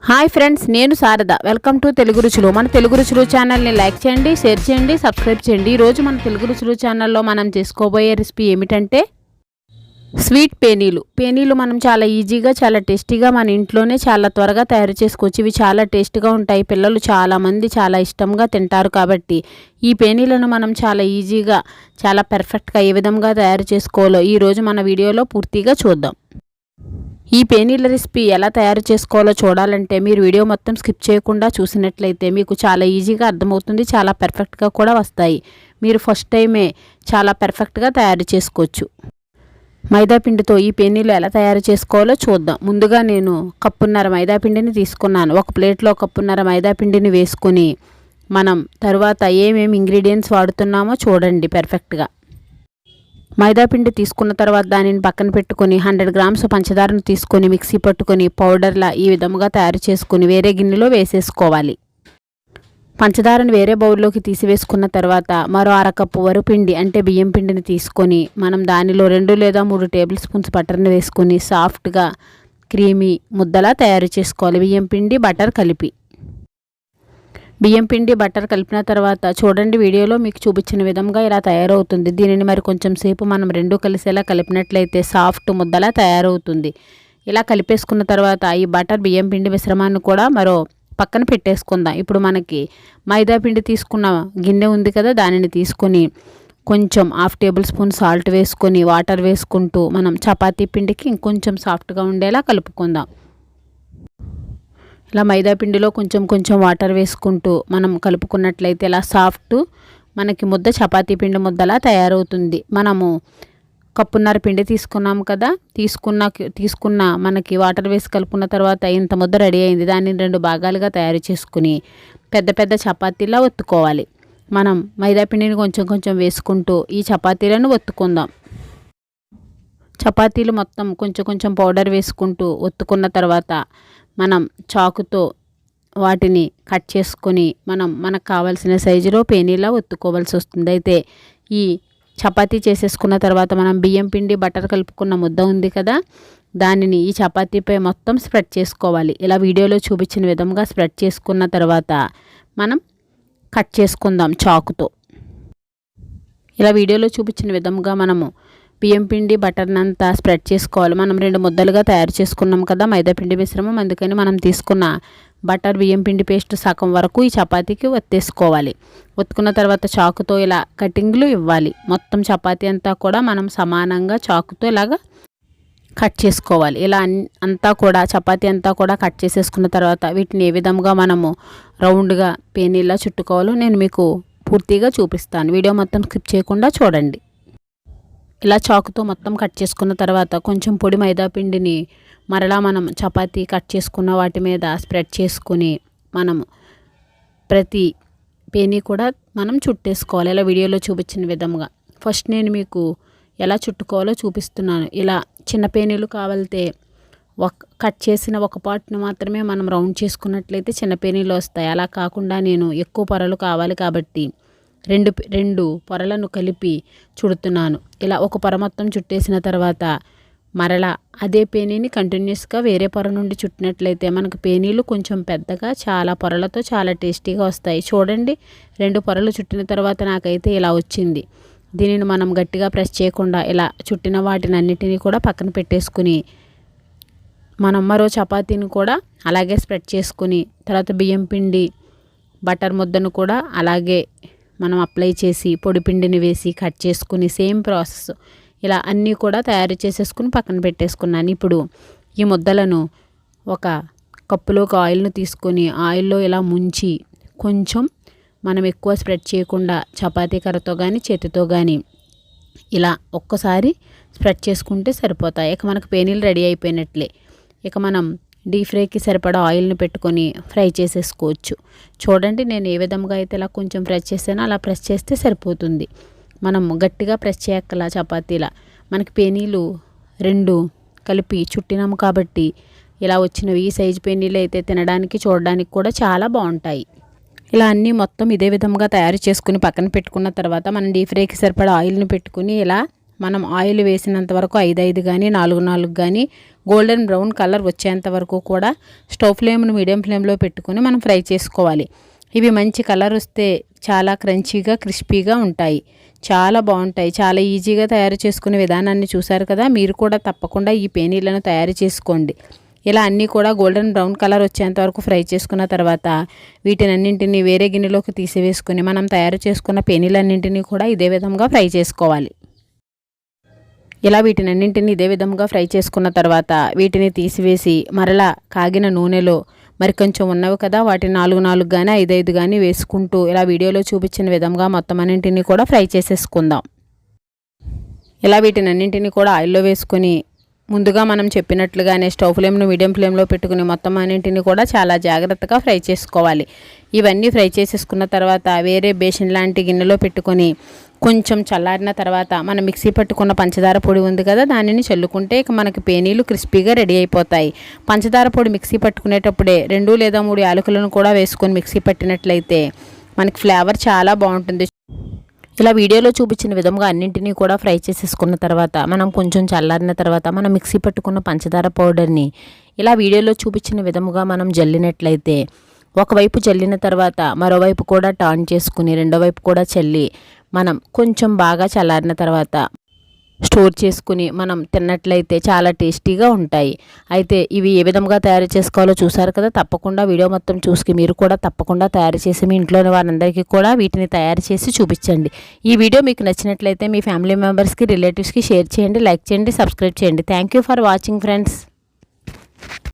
Hi friends, నేను Sharada. Welcome to Telugu రుచులు. మన తెలుగు రుచులు ఛానల్ని లైక్ చేయండి, షేర్ చేయండి, సబ్స్క్రైబ్ చేయండి. ఈరోజు మన తెలుగు రుచులు ఛానల్లో మనం చేసుకోబోయే రెసిపీ ఏమిటంటే స్వీట్ పేనీలు. పేనీలు మనం చాలా ఈజీగా, చాలా టేస్టీగా మన ఇంట్లోనే చాలా త్వరగా తయారు చేసుకోవచ్చు. ఇవి చాలా టేస్ట్గా ఉంటాయి. పిల్లలు చాలామంది చాలా ఇష్టంగా తింటారు. కాబట్టి ఈ పేనీలను మనం చాలా ఈజీగా, చాలా పర్ఫెక్ట్గా ఏ విధంగా తయారు చేసుకోవాలో ఈరోజు మన వీడియోలో పూర్తిగా చూద్దాం. ఈ పేనీల రెసిపీ ఎలా తయారు చేసుకోవాలో చూడాలంటే మీరు వీడియో మొత్తం స్కిప్ చేయకుండా చూసినట్లయితే మీకు చాలా ఈజీగా అర్థమవుతుంది. చాలా పర్ఫెక్ట్గా కూడా వస్తాయి. మీరు ఫస్ట్ టైమే చాలా పర్ఫెక్ట్గా తయారు చేసుకోవచ్చు. మైదాపిండితో ఈ పేనీలు ఎలా తయారు చేసుకోవాలో చూద్దాం. ముందుగా నేను కప్పున్నర మైదాపిండిని తీసుకున్నాను. ఒక ప్లేట్లో కప్పున్నర మైదాపిండిని వేసుకుని మనం తరువాత ఏమేమి ఇంగ్రీడియంట్స్ వాడుతున్నామో చూడండి పర్ఫెక్ట్గా. మైదాపిండి తీసుకున్న తర్వాత దానిని పక్కన పెట్టుకొని 100 గ్రామ్స్ పంచదారను తీసుకొని మిక్సీ పట్టుకొని పౌడర్లా ఈ విధముగా తయారు చేసుకుని వేరే గిన్నెలో వేసేసుకోవాలి. పంచదారను వేరే బౌల్లోకి తీసివేసుకున్న తర్వాత మరో అరకప్పు వరిపిండి అంటే బియ్యం పిండిని తీసుకొని మనం దానిలో 2 లేదా 3 టేబుల్ స్పూన్స్ బటర్ని వేసుకొని సాఫ్ట్గా క్రీమీ ముద్దలా తయారు చేసుకోవాలి. బియ్యం పిండి బటర్ కలిపి బియ్యం పిండి బటర్ కలిపిన తర్వాత చూడండి, వీడియోలో మీకు చూపించిన విధంగా ఇలా తయారవుతుంది. దీనిని మరి కొంచెం సేపు మనం రెండు కలిసేలా కలిపినట్లయితే సాఫ్ట్ ముద్దలా తయారవుతుంది. ఇలా కలిపేసుకున్న తర్వాత ఈ బటర్ బియ్యం పిండి మిశ్రమాన్ని కూడా మరో పక్కన పెట్టేసుకుందాం. ఇప్పుడు మనకి మైదా పిండి తీసుకున్న గిన్నె ఉంది కదా, దానిని తీసుకొని కొంచెం 1/2 టేబుల్ స్పూన్ సాల్ట్ వేసుకొని వాటర్ వేసుకుంటూ మనం చపాతీ పిండికి ఇంకొంచెం సాఫ్ట్గా ఉండేలా కలుపుకుందాం. ఇలా మైదా పిండిలో కొంచెం కొంచెం వాటర్ వేసుకుంటూ మనం కలుపుకున్నట్లయితే ఇలా సాఫ్ట్ మనకి ముద్ద చపాతీ పిండి ముద్దలా తయారవుతుంది. మనము కప్పున్నర పిండి తీసుకున్నాము కదా, తీసుకున్న మనకి వాటర్ వేసి కలుపుకున్న తర్వాత ఇంత ముద్ద రెడీ అయింది. దాన్ని 2 భాగాలుగా తయారు చేసుకుని పెద్ద పెద్ద చపాతీలా ఒత్తుకోవాలి. మనం మైదా పిండిని కొంచెం కొంచెం వేసుకుంటూ ఈ చపాతీలను ఒత్తుకుందాం. చపాతీలు మొత్తం కొంచెం కొంచెం పౌడర్ వేసుకుంటూ ఒత్తుకున్న తర్వాత మనం చాకుతో వాటిని కట్ చేసుకొని మనకు కావాల్సిన సైజులో పేనీలా ఒత్తుకోవాల్సి వస్తుంది. అయితే ఈ చపాతీ చేసేసుకున్న తర్వాత మనం బియ్యం పిండి బటర్ కలుపుకున్న ముద్ద ఉంది కదా, దానిని ఈ చపాతీపై మొత్తం స్ప్రెడ్ చేసుకోవాలి. ఇలా వీడియోలో చూపించిన విధంగా స్ప్రెడ్ చేసుకున్న తర్వాత మనం కట్ చేసుకుందాం చాకుతో. ఇలా వీడియోలో చూపించిన విధంగా మనము బియ్యం పిండి బటర్ని అంతా స్ప్రెడ్ చేసుకోవాలి. మనం 2 ముద్దలుగా తయారు చేసుకున్నాం కదా మైదా పిండి మిశ్రమం, అందుకని మనం తీసుకున్న బటర్ బియ్యం పిండి పేస్ట్ సగం వరకు ఈ చపాతీకి ఒత్తేసుకోవాలి. ఒత్తుకున్న తర్వాత చాకుతో ఇలా కటింగ్లు ఇవ్వాలి. మొత్తం చపాతీ అంతా కూడా మనం సమానంగా చాకుతో ఇలాగా కట్ చేసుకోవాలి. ఇలా అంతా కూడా చపాతీ అంతా కూడా కట్ చేసేసుకున్న తర్వాత వీటిని ఏ విధంగా మనము రౌండ్గా పేనీలా చుట్టుకోవాలో నేను మీకు పూర్తిగా చూపిస్తాను. వీడియో మొత్తం స్కిప్ చేయకుండా చూడండి. ఇలా చాకుతో మొత్తం కట్ చేసుకున్న తర్వాత కొంచెం పొడి మైదా పిండిని మరలా మనం చపాతీ కట్ చేసుకున్న వాటి మీద స్ప్రెడ్ చేసుకుని మనము ప్రతి పేనీ కూడా మనం చుట్టేసుకోవాలి. ఇలా వీడియోలో చూపించిన విధంగా. ఫస్ట్ నేను మీకు ఎలా చుట్టుకోవాలో చూపిస్తున్నాను. ఇలా చిన్న పేనీలు కావాలితే కట్ చేసిన ఒక పార్ట్ని మాత్రమే మనం రౌండ్ చేసుకున్నట్లయితే చిన్న పేనీలు వస్తాయి. అలా కాకుండా నేను ఎక్కువ పొరలు కావాలి కాబట్టి రెండు పొరలను కలిపి చుడుతున్నాను. ఇలా ఒక పొర మొత్తం చుట్టేసిన తర్వాత మరలా అదే పేనీని కంటిన్యూస్గా వేరే పొర నుండి చుట్టినట్లయితే మనకు పేనీలు కొంచెం పెద్దగా చాలా పొరలతో చాలా టేస్టీగా వస్తాయి. చూడండి, 2 పొరలు చుట్టిన తర్వాత నాకైతే ఇలా వచ్చింది. దీనిని మనం గట్టిగా ప్రెస్ చేయకుండా ఇలా చుట్టిన వాటిని అన్నిటినీ కూడా పక్కన పెట్టేసుకుని మనం మరో చపాతీని కూడా అలాగే స్ప్రెడ్ చేసుకుని తర్వాత బియ్యం పిండి బటర్ ముద్దను కూడా అలాగే మనం అప్లై చేసి పొడి పిండిని వేసి కట్ చేసుకుని సేమ్ ప్రాసెస్ ఇలా అన్నీ కూడా తయారు చేసేసుకుని పక్కన పెట్టేసుకున్నాను. ఇప్పుడు ఈ ముద్దలను ఒక కప్పులోకి ఆయిల్ను తీసుకొని ఆయిల్లో ఇలా ముంచి కొంచెం మనం ఎక్కువ స్ప్రెడ్ చేయకుండా చపాతీ కర్రతో కానీ చేతితో కానీ ఇలా ఒక్కసారి స్ప్రెడ్ చేసుకుంటే సరిపోతాయి. ఇక మనకు పేనీలు రెడీ అయిపోయినట్లే. ఇక మనం డీప్ ఫ్రైకి సరిపడా ఆయిల్ని పెట్టుకొని ఫ్రై చేసేసుకోవచ్చు. చూడండి, నేను ఏ విధంగా అయితే ఇలా కొంచెం ప్రెస్ చేసానో అలా ప్రెస్ చేస్తే సరిపోతుంది. మనం గట్టిగా ప్రెస్ చేయక్కలా చపాతీలా. మనకి పేనీలు 2 కలిపి చుట్టినాము కాబట్టి ఇలా వచ్చినవి. ఈ సైజు పేనీలు అయితే తినడానికి చూడడానికి కూడా చాలా బాగుంటాయి. ఇలా అన్నీ మొత్తం ఇదే విధంగా తయారు చేసుకుని పక్కన పెట్టుకున్న తర్వాత మనం డీప్ ఫ్రైకి సరిపడా ఆయిల్ని పెట్టుకుని ఇలా మనం ఆయిల్ వేసినంత వరకు 5 కానీ 4 కానీ గోల్డెన్ బ్రౌన్ కలర్ వచ్చేంత వరకు కూడా స్టవ్ ఫ్లేమ్ను మీడియం ఫ్లేమ్లో పెట్టుకొని మనం ఫ్రై చేసుకోవాలి. ఇవి మంచి కలర్ వస్తే చాలా క్రంచీగా క్రిస్పీగా ఉంటాయి, చాలా బాగుంటాయి. చాలా ఈజీగా తయారు చేసుకునే విధానాన్ని చూసారు కదా. మీరు కూడా తప్పకుండా ఈ పేనీలను తయారు చేసుకోండి. ఇలా అన్నీ కూడా గోల్డెన్ బ్రౌన్ కలర్ వచ్చేంత వరకు ఫ్రై చేసుకున్న తర్వాత వీటినన్నింటినీ వేరే గిన్నెలోకి తీసివేసుకొని మనం తయారు చేసుకున్న పేనీలన్నింటినీ కూడా ఇదే విధంగా ఫ్రై చేసుకోవాలి. ఇలా వీటినన్నింటినీ ఇదే విధంగా ఫ్రై చేసుకున్న తర్వాత వీటిని తీసివేసి మరలా కాగిన నూనెలో మరి కొంచెం ఉన్నవి కదా వాటిని 4 కానీ 5 కానీ వేసుకుంటూ ఇలా వీడియోలో చూపించిన విధంగా మొత్తం అన్నింటినీ కూడా ఫ్రై చేసేసుకుందాం. ఇలా వీటినన్నింటినీ కూడా ఆయిల్లో వేసుకొని ముందుగా మనం చెప్పినట్లుగానే స్టవ్ ఫ్లేమ్ను మీడియం ఫ్లేమ్లో పెట్టుకుని మొత్తం అన్నింటినీ కూడా చాలా జాగ్రత్తగా ఫ్రై చేసుకోవాలి. ఇవన్నీ ఫ్రై చేసేసుకున్న తర్వాత వేరే బేసిన్ లాంటి గిన్నెలో పెట్టుకొని కొంచెం చల్లారిన తర్వాత మనం మిక్సీ పట్టుకున్న పంచదార పొడి ఉంది కదా దానిని చల్లుకుంటే ఇక మనకి పేనీలు క్రిస్పీగా రెడీ అయిపోతాయి. పంచదార పొడి మిక్సీ పట్టుకునేటప్పుడే 2 లేదా 3 యాలకులను కూడా వేసుకొని మిక్సీ పట్టినట్లయితే మనకి ఫ్లేవర్ చాలా బాగుంటుంది. ఇలా వీడియోలో చూపించిన విధంగా అన్నింటినీ కూడా ఫ్రై చేసేసుకున్న తర్వాత మనం కొంచెం చల్లారిన తర్వాత మనం మిక్సీ పట్టుకున్న పంచదార పౌడర్ని ఇలా వీడియోలో చూపించిన విధముగా మనం జల్లినట్లయితే ఒకవైపు జల్లిన తర్వాత మరోవైపు కూడా టర్న్ చేసుకుని రెండో వైపు కూడా చల్లి మనం కొంచెం బాగా చల్లారిన తర్వాత స్టోర్ చేసుకుని మనం తిన్నట్లయితే చాలా టేస్టీగా ఉంటాయి. అయితే ఇవి ఏ విధంగా తయారు చేసుకోవాలో చూసారు కదా. తప్పకుండా వీడియో మొత్తం చూసి మీరు కూడా తప్పకుండా తయారు చేసి మీ ఇంట్లోని వారందరికీ కూడా వీటిని తయారు చేసి చూపించండి. ఈ వీడియో మీకు నచ్చినట్లయితే మీ ఫ్యామిలీ మెంబర్స్కి రిలేటివ్స్కి షేర్ చేయండి, లైక్ చేయండి, సబ్స్క్రైబ్ చేయండి. Thank you for watching friends.